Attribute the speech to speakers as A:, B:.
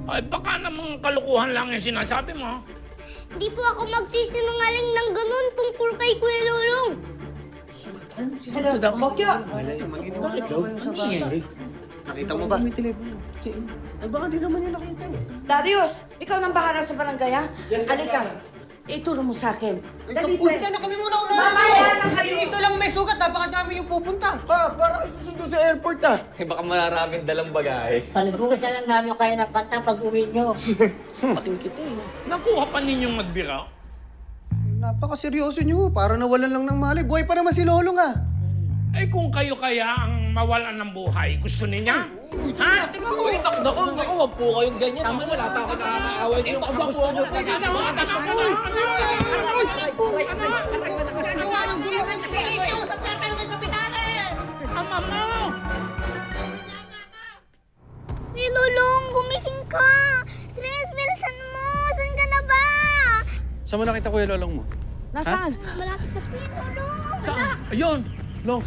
A: Ay, baka namang kalukuhan lang yung sinasabi mo.
B: Hindi po ako magsisinungaling ng ganun tungkol kay Kuya Lolong.
C: Bokyo!
D: Bakit daw? Ano nangyayari? Nakita mo ba?
E: Eh, baka di naman niya nakita eh.
C: Darius, ikaw nang bahala sa barangay, ha? Halika. Ituro mo sa akin. Dali,
E: Punta na kami muna unahin.
C: Mamaya na kayo.
E: Isa lang may sugat, napakadami yung pupunta.
D: Para kayo susundo sa airport
F: Eh baka mararaming dalang bagahe.
G: Paliguan na lang namin kayo ng kanta pag uwi nyo.
D: Pating kita eh.
A: Nakuha pa ninyong magbira.
E: Napakaseryoso niyo, para nawalan lang ng malay. Buhay pa naman si Lolong ah.
A: Eh kung kayo kaya ang mawalan ng buhay, gusto niya? Ha?
F: Naku, wag po kayong ganyan. Tama na, wala pa ako nakakaaway dito. Gusto mo
B: Gagawa ng gulungan kasi ikiusap na tayo kay Kapitana!
A: Ama mo!
B: Kuya Lolong, gumising ka! Tres, bilisan mo! Saan ka na ba?
D: Saan mo nakita Kuya Lolong mo?
C: Nasaan?
B: Malapit na Kuya Lolong!
A: Ayun!
D: Long,